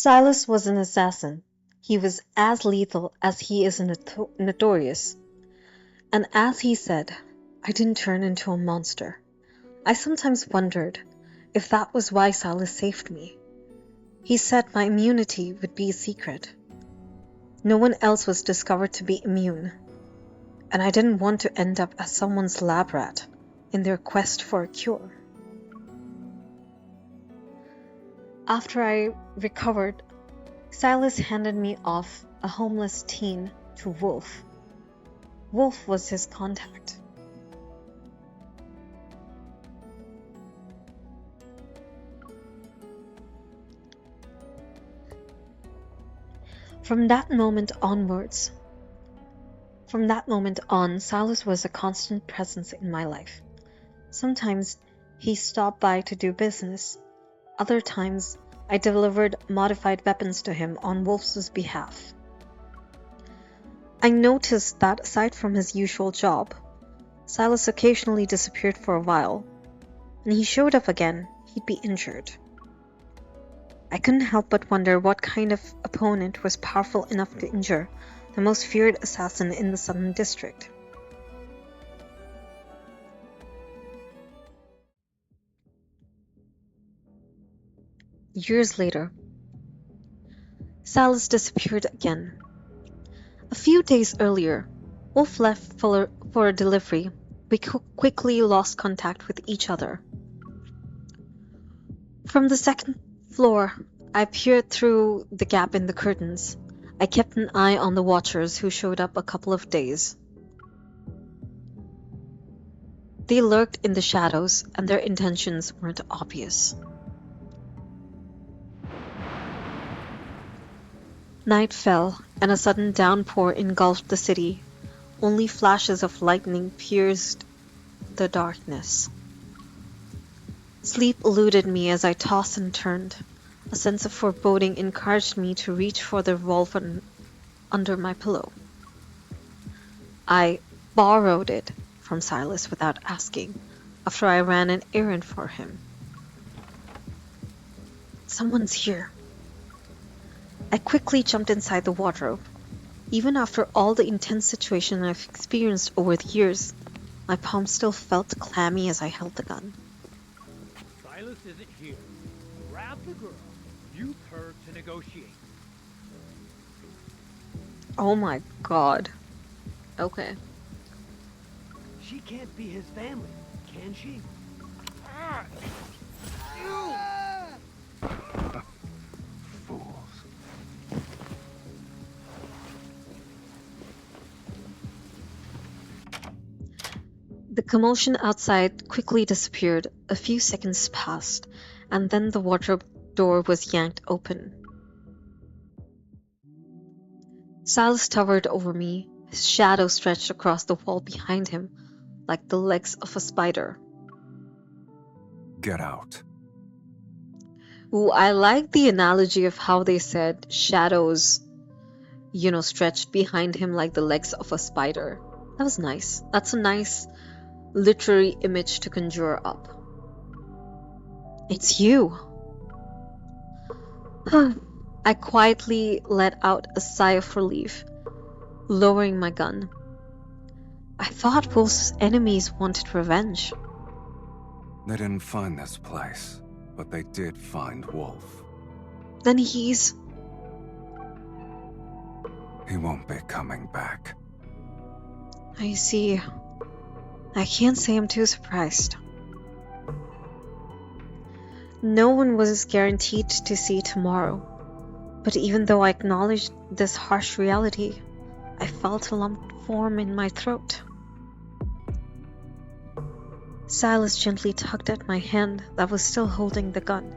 Sylus was an assassin. He was as lethal as he is notorious. And as he said, I didn't turn into a monster. I sometimes wondered if that was why Sylus saved me. He said my immunity would be a secret. No one else was discovered to be immune, and I didn't want to end up as someone's lab rat in their quest for a cure. After I recovered, Sylus handed me off a homeless teen to Wolf. Wolf was his contact. From that moment on, Sylus was a constant presence in my life. Sometimes he stopped by to do business. Other times, I delivered modified weapons to him on Wolf's behalf. I noticed that aside from his usual job, Sylus occasionally disappeared for a while. When he showed up again, he'd be injured. I couldn't help but wonder what kind of opponent was powerful enough to injure the most feared assassin in the Southern District. Years later, Sylus disappeared again. A few days earlier, Wolf left for a delivery. We quickly lost contact with each other. From the second floor, I peered through the gap in the curtains. I kept an eye on the watchers who showed up a couple of days. They lurked in the shadows, and their intentions weren't obvious. Night fell, and a sudden downpour engulfed the city. Only flashes of lightning pierced the darkness. Sleep eluded me as I tossed and turned. A sense of foreboding encouraged me to reach for the revolver under my pillow. I borrowed it from Sylus without asking, after I ran an errand for him. Someone's here. I quickly jumped inside the wardrobe. Even after all the intense situation I've experienced over the years, my palms still felt clammy as I held the gun. Sylus isn't here. Grab the girl. Use her to negotiate. Oh my god. Okay. She can't be his family, can she? Fools. The commotion outside quickly disappeared. A few seconds passed, and then the wardrobe door was yanked open. Sylus towered over me, his shadow stretched across the wall behind him, like the legs of a spider. Get out. Ooh, I like the analogy of how they said shadows, stretched behind him like the legs of a spider. That was nice. That's a nice literary image to conjure up. It's you. I quietly let out a sigh of relief, lowering my gun. I thought Wolf's enemies wanted revenge. They didn't find this place, but they did find Wolf. Then He won't be coming back. I see. I can't say I'm too surprised. No one was guaranteed to see tomorrow, but even though I acknowledged this harsh reality, I felt a lump form in my throat. Sylus gently tugged at my hand that was still holding the gun.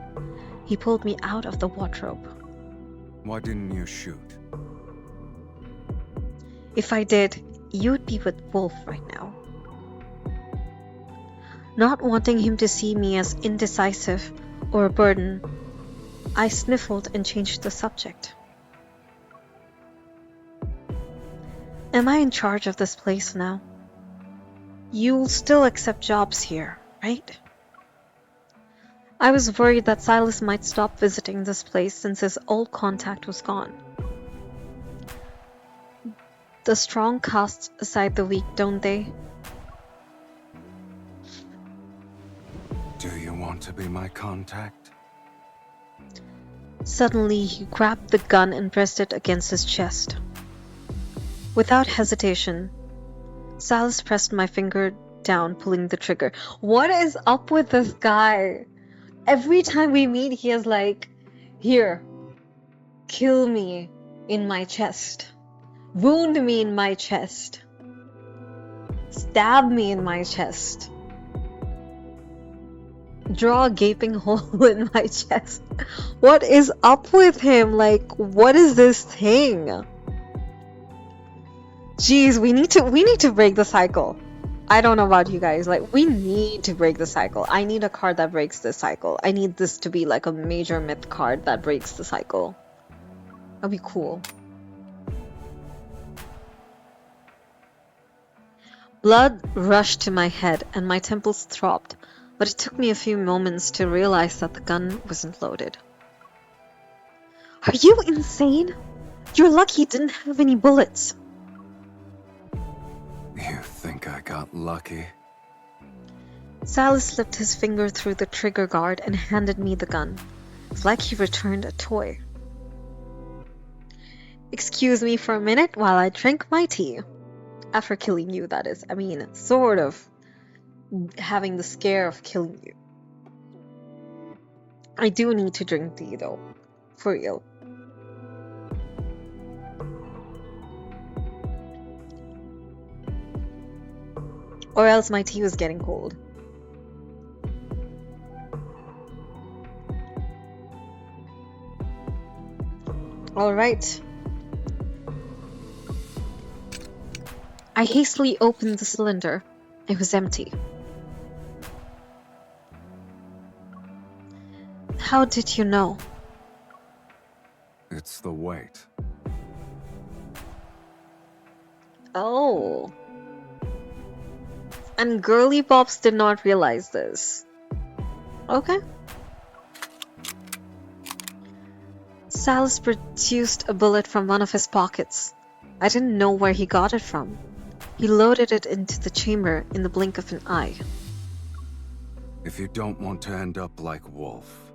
He pulled me out of the wardrobe. Why didn't you shoot? If I did, you'd be with Wolf right now. Not wanting him to see me as indecisive or a burden, I sniffled and changed the subject. Am I in charge of this place now? You'll still accept jobs here, right? I was worried that Sylus might stop visiting this place since his old contact was gone. The strong cast aside the weak, don't they? Do you want to be my contact? Suddenly, he grabbed the gun and pressed it against his chest. Without hesitation, Sylus pressed my finger down, pulling the trigger. What is up with this guy? Every time we meet, he is like, here, kill me in my chest. Wound me in my chest. Stab me in my chest. Draw a gaping hole in my chest. What is up with him? Like, what is this thing? Jeez, we need to break the cycle. I don't know about you guys, like, we need to break the cycle. I need a card that breaks this cycle. I need this to be like a major myth card that breaks the cycle. That'd be cool. Blood rushed to my head and my temples throbbed, but it took me a few moments to realize that the gun wasn't loaded. Are you insane? You're lucky it didn't have any bullets. You think I got lucky? Sylus slipped his finger through the trigger guard and handed me the gun. It's like he returned a toy. Excuse me for a minute while I drink my tea. After killing you, that is. I mean, sort of having the scare of killing you. I do need to drink tea though. For real. Or else my tea was getting cold. Alright. I hastily opened the cylinder. It was empty. How did you know? It's the weight. Oh. And Girly Pops did not realize this. Okay. Sylus produced a bullet from one of his pockets. I didn't know where he got it from. He loaded it into the chamber in the blink of an eye. If you don't want to end up like Wolf,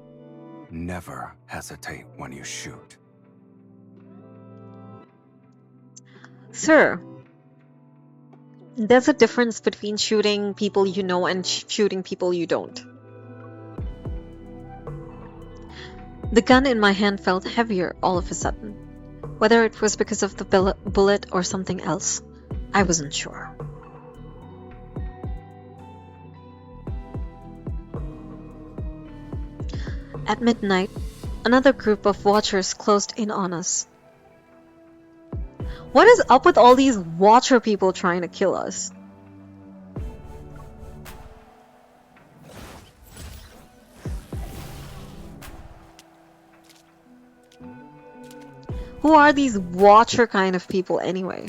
never hesitate when you shoot. Sir, there's a difference between shooting people you know and shooting people you don't. The gun in my hand felt heavier all of a sudden. Whether it was because of the bullet or something else, I wasn't sure. At midnight, another group of watchers closed in on us. What is up with all these watcher people trying to kill us? Who are these watcher kind of people anyway?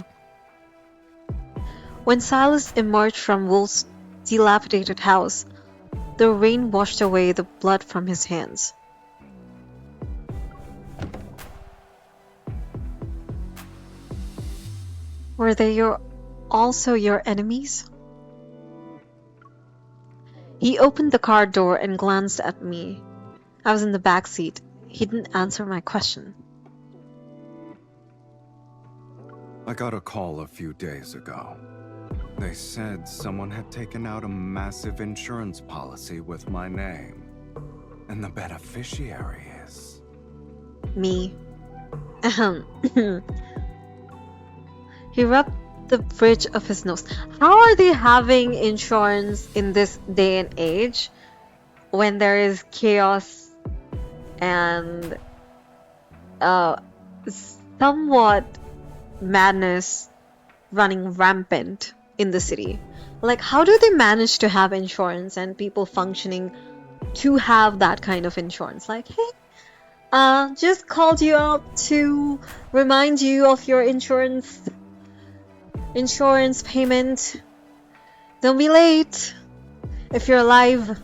When Sylus emerged from Wolf's dilapidated house, the rain washed away the blood from his hands. Were they also your enemies? He opened the car door and glanced at me. I was in the back seat. He didn't answer my question. I got a call a few days ago. They said someone had taken out a massive insurance policy with my name. And the beneficiary is... Me. He rubbed the bridge of his nose. How are they having insurance in this day and age when there is chaos and somewhat madness running rampant in the city? Like, how do they manage to have insurance and people functioning to have that kind of insurance? Like, hey, just called you up to remind you of your insurance payment. Don't be late. If you're alive,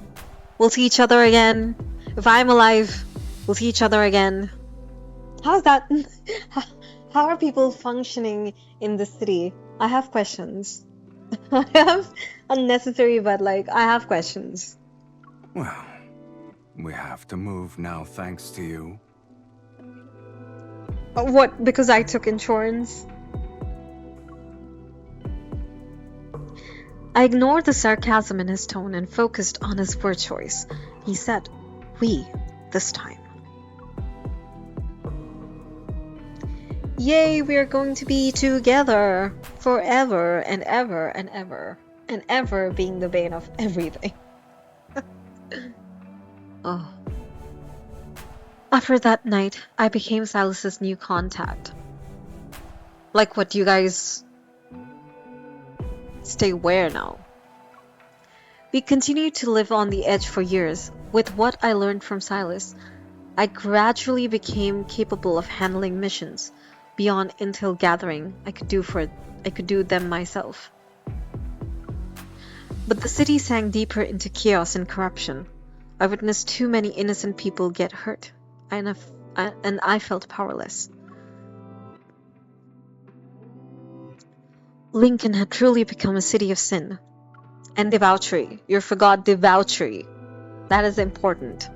we'll see each other again. If I'm alive, we'll see each other again. How's that? How are people functioning in the city? I have questions. I have unnecessary, but like, I have questions. Well, we have to move now thanks to you. What? Because I took insurance? I ignored the sarcasm in his tone and focused on his word choice. He said, "we," this time. Yay, we are going to be together forever and ever and ever. And ever being the bane of everything. Oh. After that night, I became Sylus's new contact. Like what, you guys stay where now? We continued to live on the edge for years. With what I learned from Sylus, I gradually became capable of handling missions beyond intel gathering I could do them myself. But the city sank deeper into chaos and corruption. I witnessed too many innocent people get hurt, and I felt powerless. Lincoln had truly become a city of sin. And debauchery. You forgot debauchery. That is important.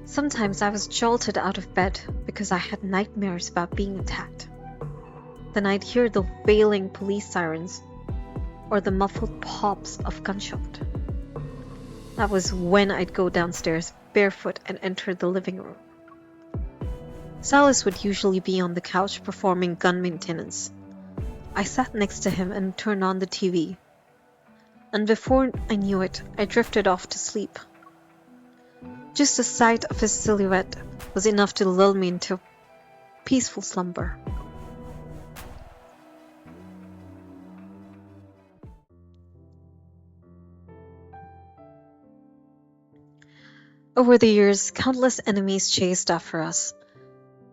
Sometimes I was jolted out of bed because I had nightmares about being attacked. Then I'd hear the wailing police sirens or the muffled pops of gunshot. That was when I'd go downstairs barefoot and enter the living room. Sylus would usually be on the couch performing gun maintenance. I sat next to him and turned on the TV. And before I knew it, I drifted off to sleep. Just the sight of his silhouette was enough to lull me into peaceful slumber. Over the years, countless enemies chased after us.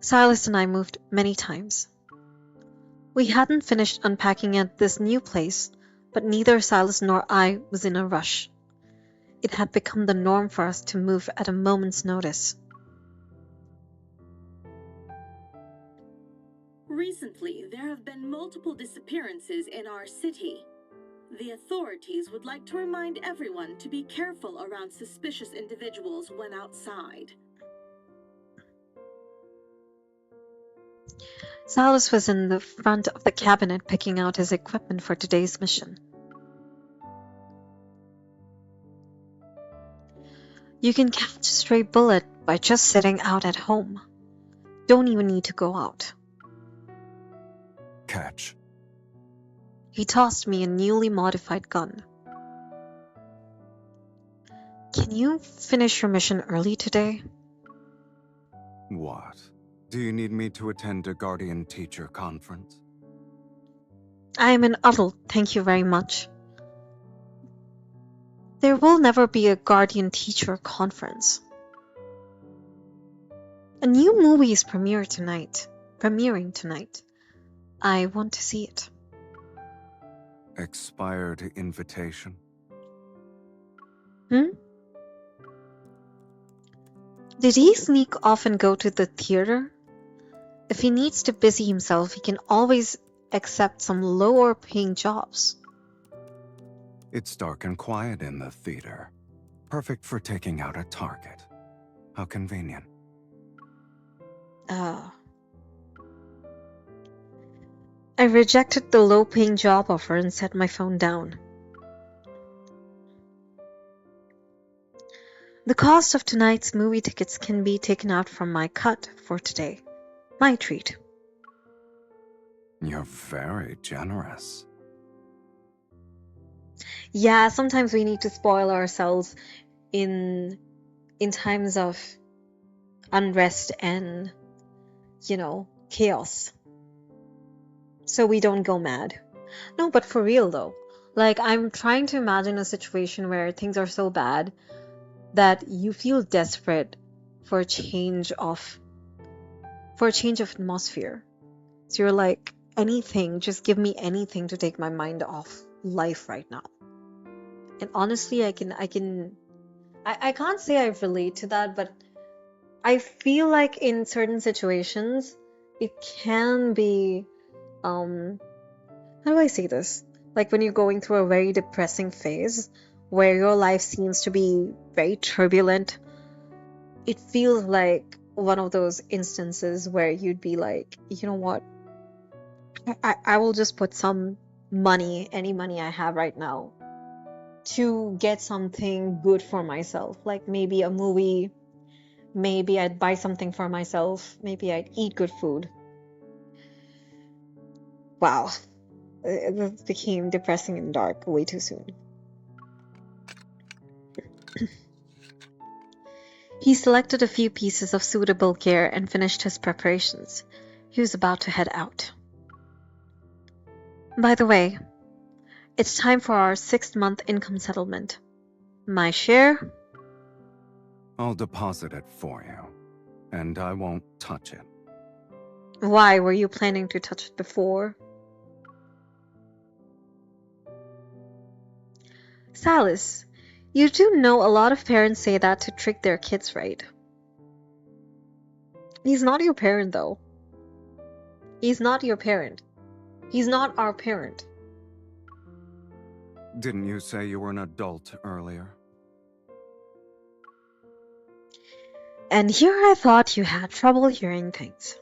Sylus and I moved many times. We hadn't finished unpacking at this new place, but neither Sylus nor I was in a rush. It had become the norm for us to move at a moment's notice. Recently, there have been multiple disappearances in our city. The authorities would like to remind everyone to be careful around suspicious individuals when outside. Sylus was in the front of the cabinet picking out his equipment for today's mission. You can catch a stray bullet by just sitting out at home. Don't even need to go out. Catch. He tossed me a newly modified gun. Can you finish your mission early today? What? Do you need me to attend a guardian teacher conference? I am an adult, thank you very much. There will never be a guardian teacher conference. A new movie is premiering tonight. I want to see it. Expired invitation? Did he sneak off and go to the theater? If he needs to busy himself, he can always accept some lower paying jobs. It's dark and quiet in the theater. Perfect for taking out a target. How convenient. I rejected the low paying job offer and set my phone down. The cost of tonight's movie tickets can be taken out from my cut for today. My treat. You're very generous. Yeah, sometimes we need to spoil ourselves in times of unrest and, chaos. So we don't go mad. No, but for real though. Like, I'm trying to imagine a situation where things are so bad that you feel desperate for a change of atmosphere. So you're like, anything, just give me anything to take my mind off life right now. And honestly, I can't say I relate to that, but I feel like in certain situations, it can be, how do I say this? Like when you're going through a very depressing phase where your life seems to be very turbulent, it feels like one of those instances where you'd be like, you know what? I will just put some money, any money I have right now, to get something good for myself. Like maybe a movie, maybe I'd buy something for myself, maybe I'd eat good food. Wow, it became depressing and dark way too soon. He selected a few pieces of suitable gear and finished his preparations. He was about to head out. By the way, it's time for our 6th-month income settlement. My share? I'll deposit it for you, and I won't touch it. Why were you planning to touch it before? Sylus, you do know a lot of parents say that to trick their kids, right? He's not your parent, though. He's not your parent. He's not our parent. Didn't you say you were an adult earlier? And here I thought you had trouble hearing things.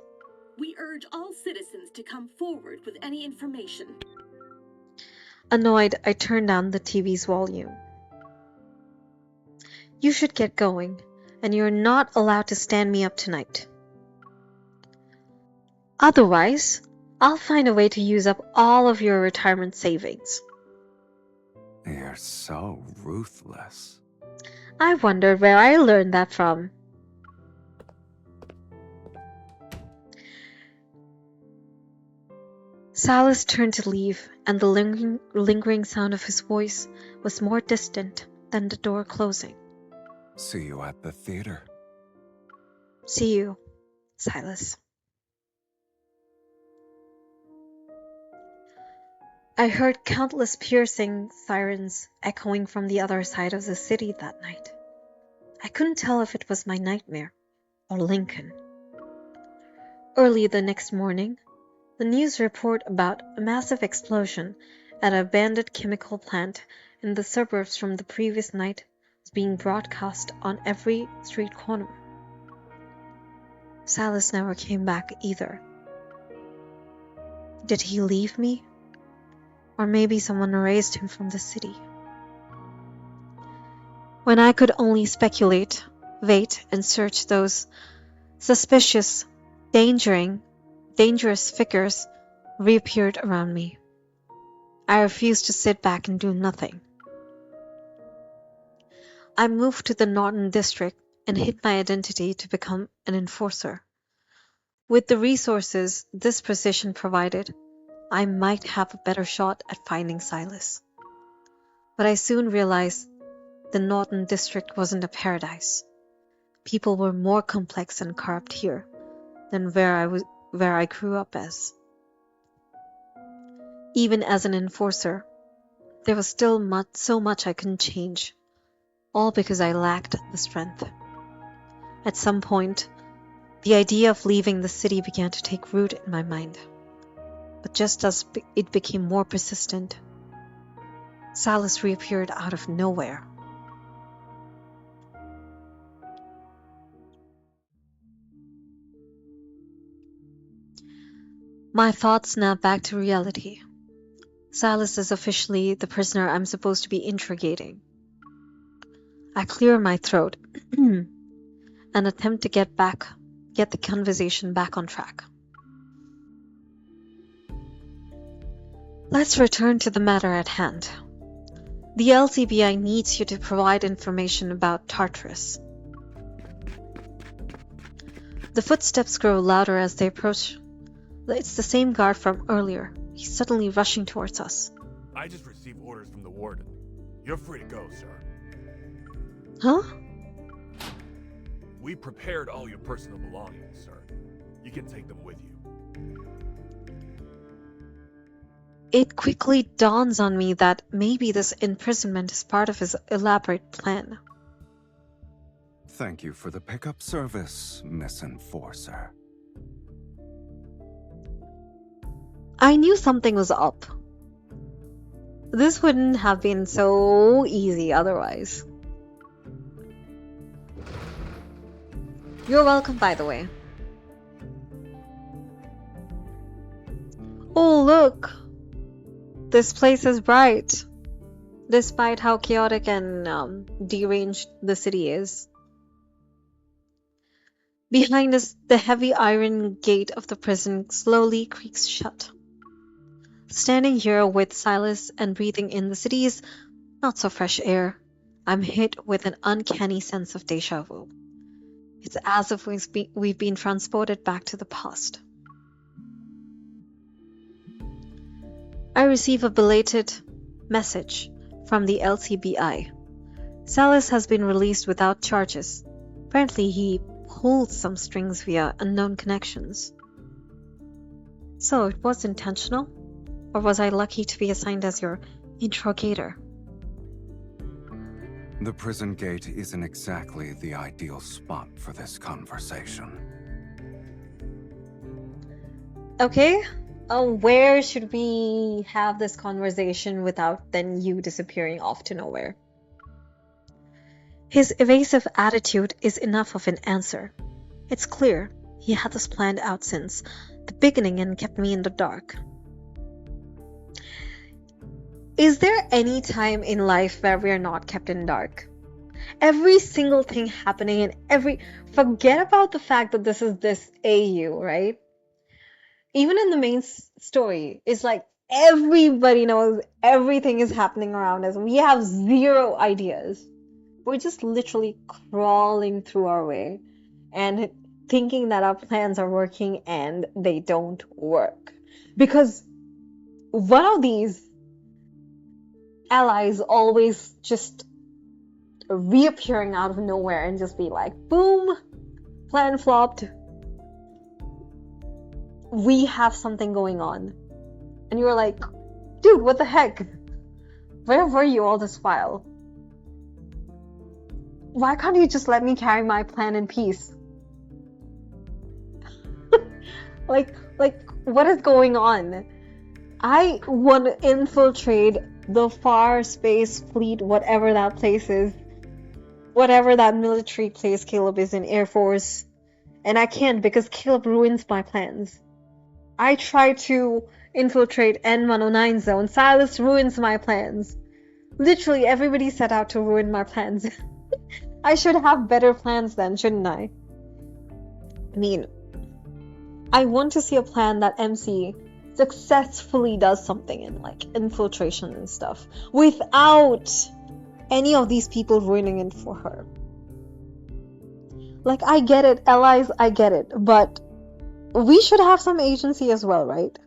We urge all citizens to come forward with any information. Annoyed, I turned down the TV's volume. You should get going, and you're not allowed to stand me up tonight. Otherwise, I'll find a way to use up all of your retirement savings. You're so ruthless. I wondered where I learned that from. Sylus turned to leave, and the lingering sound of his voice was more distant than the door closing. See you at the theater. See you, Sylus. I heard countless piercing sirens echoing from the other side of the city that night. I couldn't tell if it was my nightmare or Lincoln. Early the next morning, the news report about a massive explosion at an abandoned chemical plant in the suburbs from the previous night was being broadcast on every street corner. Sylus never came back either. Did he leave me? Or maybe someone erased him from the city. When I could only speculate, wait, and search, those suspicious, dangerous figures reappeared around me. I refused to sit back and do nothing. I moved to the Northern District and hid my identity to become an enforcer. With the resources this position provided, I might have a better shot at finding Sylus. But I soon realized the Northern District wasn't a paradise. People were more complex and corrupt here than where I grew up as. Even as an enforcer, there was still so much I couldn't change, all because I lacked the strength. At some point, the idea of leaving the city began to take root in my mind. But just as it became more persistent, Sylus reappeared out of nowhere. My thoughts snapped back to reality. Sylus is officially the prisoner I'm supposed to be interrogating. I clear my throat and attempt to get the conversation back on track. Let's return to the matter at hand. The LCBI needs you to provide information about Tartarus. The footsteps grow louder as they approach. It's the same guard from earlier. He's suddenly rushing towards us. I just received orders from the warden. You're free to go, sir. Huh? We prepared all your personal belongings, sir. You can take them with you. It quickly dawns on me that maybe this imprisonment is part of his elaborate plan. Thank you for the pickup service, Miss Enforcer. I knew something was up. This wouldn't have been so easy otherwise. You're welcome, by the way. Oh, look! This place is bright, despite how chaotic and deranged the city is. Behind us, the heavy iron gate of the prison slowly creaks shut. Standing here with Sylus and breathing in the city's not-so-fresh air, I'm hit with an uncanny sense of déjà vu. It's as if we've been transported back to the past. I receive a belated message from the LCBI. Sylus has been released without charges. Apparently he pulled some strings via unknown connections. So it was intentional? Or was I lucky to be assigned as your interrogator? The prison gate isn't exactly the ideal spot for this conversation. Okay, where should we have this conversation without then you disappearing off to nowhere? His evasive attitude is enough of an answer. It's clear he had this planned out since the beginning and kept me in the dark. Is there any time in life where we are not kept in dark? Every single thing happening and forget about the fact that this is this AU, right? Even in the main story, it's like everybody knows everything is happening around us. We have zero ideas. We're just literally crawling through our way and thinking that our plans are working and they don't work. Because one of these allies always just reappearing out of nowhere and just be like, boom, plan flopped. We have something going on. And you're like, dude, what the heck? Where were you all this while? Why can't you just let me carry my plan in peace? like, what is going on? I want to infiltrate the far space fleet, whatever that place is. Whatever that military place Caleb is in, Air Force. And I can't because Caleb ruins my plans. I try to infiltrate N109 zone. Sylus ruins my plans. Literally everybody set out to ruin my plans. I should have better plans then, shouldn't I? I mean, I want to see a plan that MC successfully does something in like infiltration and stuff without any of these people ruining it for her. Like, I get it, allies, I get it, but we should have some agency as well, right?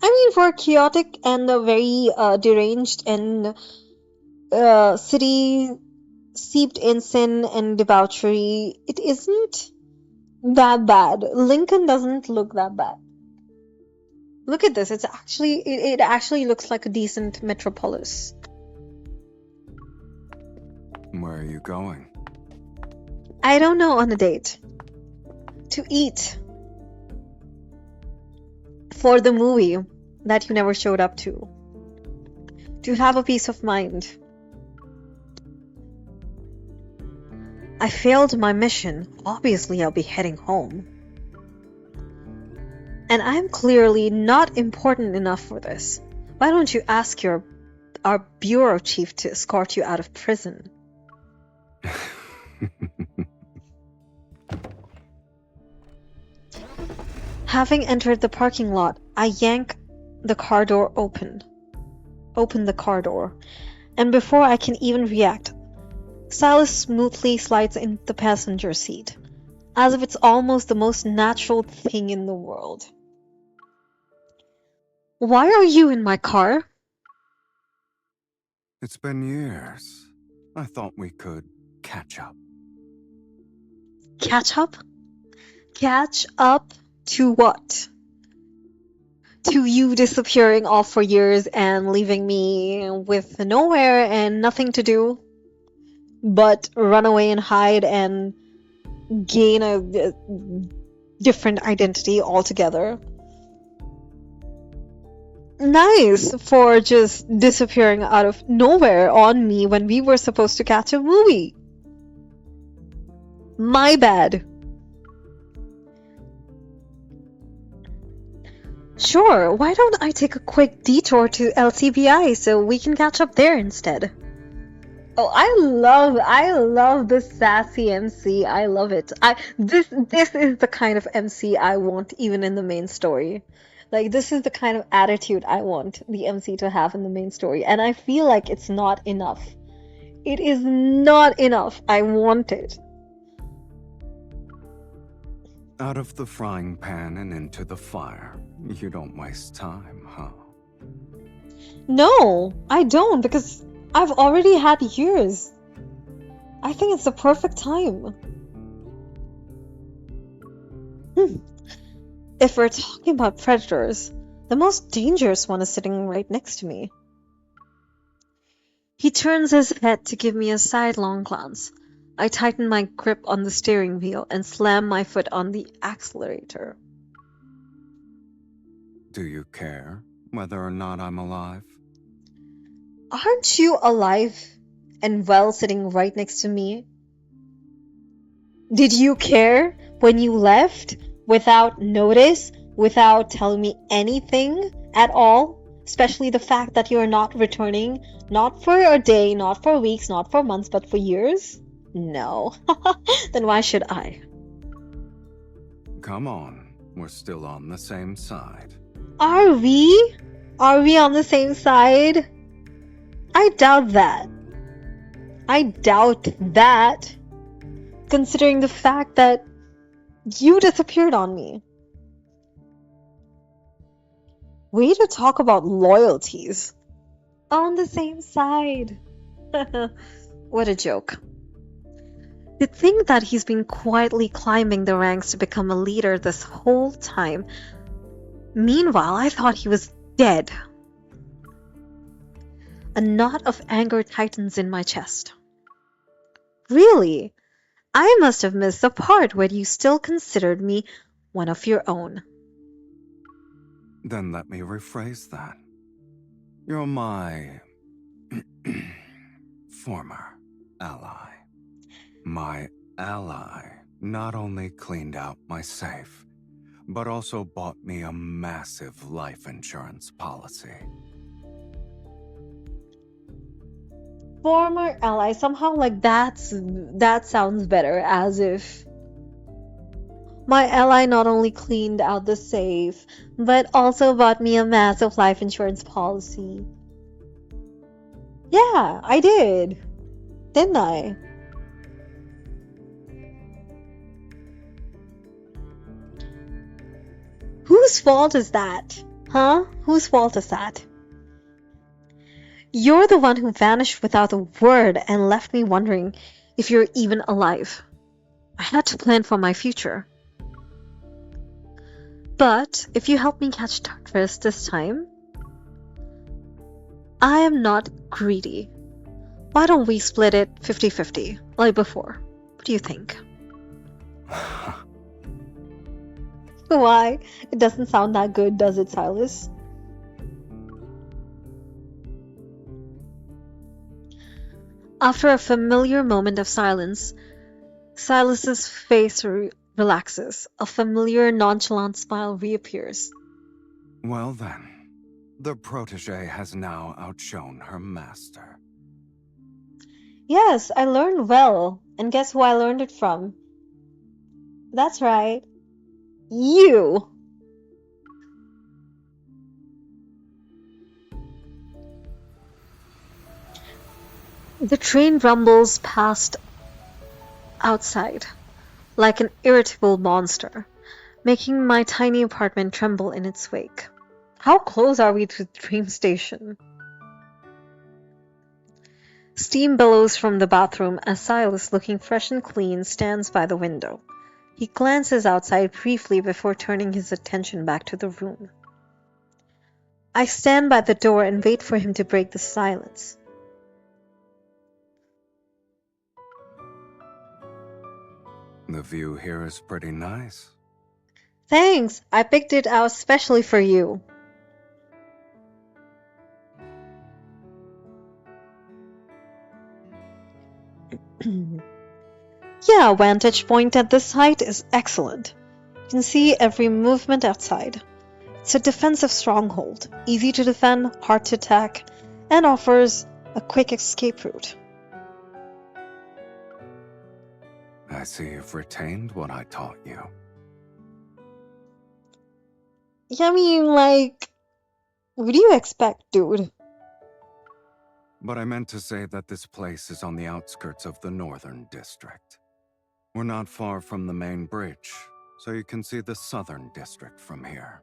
I mean, for a chaotic and a very deranged and city steeped in sin and debauchery, it isn't that bad. Lincoln doesn't look that bad. Look at this. It actually looks like a decent metropolis. Where are you going? I don't know, on a date. To eat. For the movie that you never showed up to. To have a peace of mind. I failed my mission. Obviously, I'll be heading home. And I'm clearly not important enough for this. Why don't you ask our bureau chief to escort you out of prison? Having entered the parking lot, I yank the car door open. Open the car door. And before I can even react, Sylus smoothly slides in the passenger seat, as if it's almost the most natural thing in the world. Why are you in my car? It's been years. I thought we could catch up. Catch up? Catch up to what? To you disappearing off for years and leaving me with nowhere and nothing to do but run away and hide and gain a different identity altogether. Nice for just disappearing out of nowhere on me when we were supposed to catch a movie. My bad. Sure, why don't I take a quick detour to LTBI so we can catch up there instead? Oh, I love the sassy MC. I love it. This is the kind of MC I want even in the main story. Like, this is the kind of attitude I want the MC to have in the main story, and I feel like it's not enough. It is not enough. I want it. Out of the frying pan and into the fire. You don't waste time, huh? No, I don't, because I've already had years. I think it's the perfect time. If we're talking about predators, the most dangerous one is sitting right next to me. He turns his head to give me a sidelong glance. I tighten my grip on the steering wheel and slam my foot on the accelerator. Do you care whether or not I'm alive? Aren't you alive and well sitting right next to me? Did you care when you left without notice, without telling me anything at all? Especially the fact that you're not returning, not for a day, not for weeks, not for months, but for years? No. Then why should I? Come on, we're still on the same side. Are we? Are we on the same side? I doubt that. I doubt that. Considering the fact that you disappeared on me. Way to talk about loyalties. On the same side. What a joke. To think that he's been quietly climbing the ranks to become a leader this whole time. Meanwhile, I thought he was dead. A knot of anger tightens in my chest. Really? I must have missed the part where you still considered me one of your own. Then let me rephrase that. You're my former ally. My ally not only cleaned out my safe, but also bought me a massive life insurance policy. Former ally, somehow like that sounds better, as if my ally not only cleaned out the safe, but also bought me a massive life insurance policy. Yeah, I did. Didn't I? Whose fault is that? Huh? Whose fault is that? You're the one who vanished without a word and left me wondering if you're even alive. I had to plan for my future. But if you help me catch Tartarus this time, I am not greedy. Why don't we split it 50-50, like before? What do you think? Why? It doesn't sound that good, does it, Sylus? After a familiar moment of silence, Sylus's face relaxes. A familiar, nonchalant smile reappears. Well then, the protege has now outshone her master. Yes, I learned well. And guess who I learned it from? That's right. You! The train rumbles past outside, like an irritable monster, making my tiny apartment tremble in its wake. How close are we to the train station? Steam billows from the bathroom as Sylus, looking fresh and clean, stands by the window. He glances outside briefly before turning his attention back to the room. I stand by the door and wait for him to break the silence. The view here is pretty nice. Thanks! I picked it out specially for you. Yeah, vantage point at this height is excellent. You can see every movement outside. It's a defensive stronghold, easy to defend, hard to attack, and offers a quick escape route. I see you've retained what I taught you. Yeah, I mean, like, what do you expect, dude? But I meant to say that this place is on the outskirts of the Northern District. We're not far from the main bridge, so you can see the Southern District from here.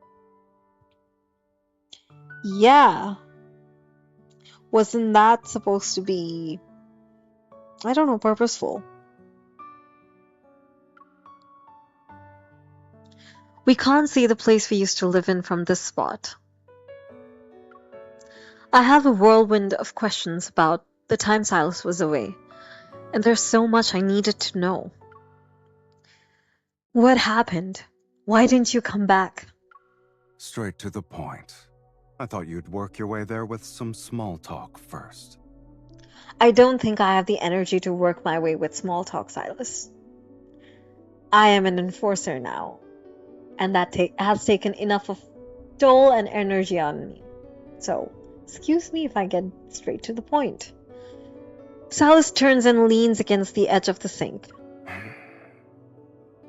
Yeah. Wasn't that supposed to be, I don't know, purposeful? We can't see the place we used to live in from this spot. I have a whirlwind of questions about the time Sylus was away, and there's so much I needed to know. What happened? Why didn't you come back? Straight to the point. I thought you'd work your way there with some small talk first. I don't think I have the energy to work my way with small talk, Sylus. I am an enforcer now, and that has taken enough of toll and energy on me. So, excuse me if I get straight to the point. Sylus turns and leans against the edge of the sink.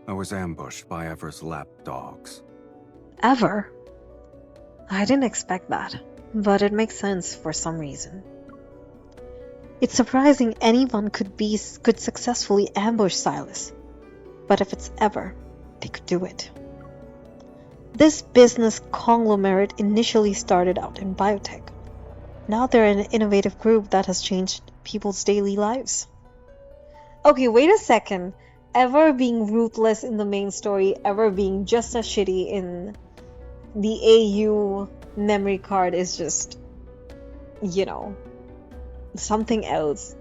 I was ambushed by Ever's lapdogs. Ever? I didn't expect that, but it makes sense for some reason. It's surprising anyone could successfully ambush Sylus, but if it's Ever, they could do it. This business conglomerate initially started out in biotech. Now they're an innovative group that has changed people's daily lives. Okay, wait a second. Ever being ruthless in the main story, Ever being just as shitty in the AU memory card is just, you know, something else.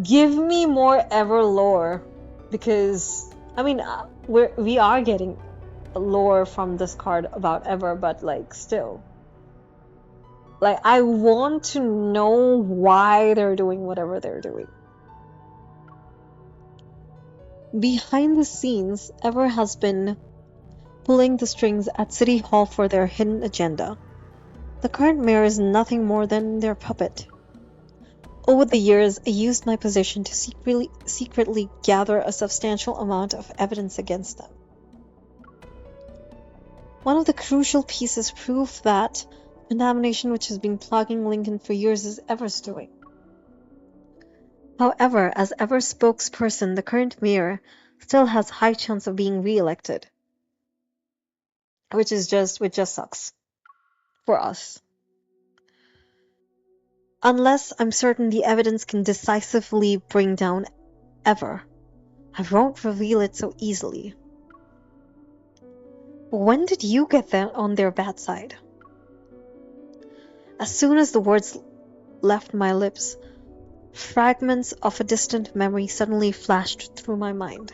Give me more Ever lore, because, I mean, we are getting lore from this card about Ever, but like still. Like, I want to know why they're doing whatever they're doing. Behind the scenes, Ever has been pulling the strings at City Hall for their hidden agenda. The current mayor is nothing more than their puppet. Over the years, I used my position to secretly gather a substantial amount of evidence against them. One of the crucial pieces prove that contamination which has been plaguing Lincoln for years is Ever's doing. However, as Ever's spokesperson, the current mayor still has high chance of being re-elected, which just sucks for us. Unless I'm certain the evidence can decisively bring down Ever, I won't reveal it so easily. When did you get on their bad side? As soon as the words left my lips, fragments of a distant memory suddenly flashed through my mind.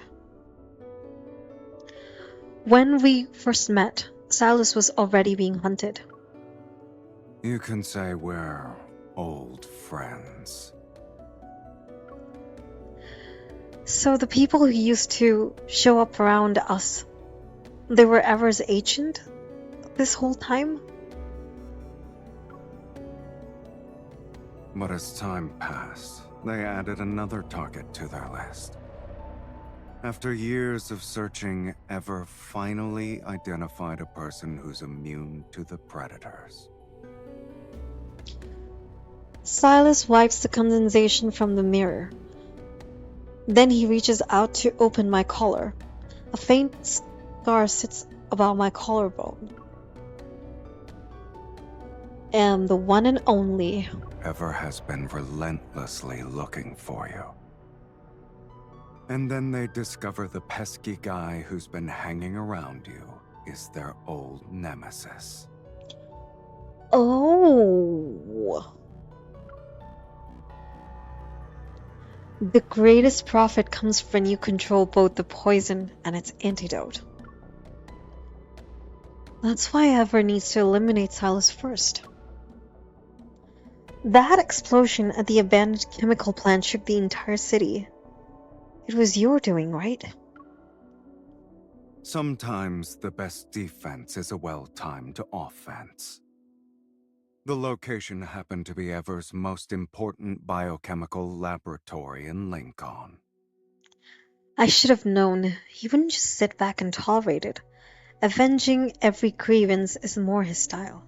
When we first met, Sylus was already being hunted. You can say we're old friends. So the people who used to show up around us, they were Ever's agent this whole time? But as time passed, they added another target to their list. After years of searching, Ever finally identified a person who's immune to the predators. Sylus wipes the condensation from the mirror. Then he reaches out to open my collar. A faint scar sits above my collarbone. And the one and only Ever has been relentlessly looking for you. And then they discover the pesky guy who's been hanging around you is their old nemesis. Oh. The greatest profit comes when you control both the poison and its antidote. That's why Ever needs to eliminate Sylus first. That explosion at the abandoned chemical plant shook the entire city. It was your doing, right? Sometimes the best defense is a well-timed offense. The location happened to be Ever's most important biochemical laboratory in Lincoln. I should have known. He wouldn't just sit back and tolerate it. Avenging every grievance is more his style.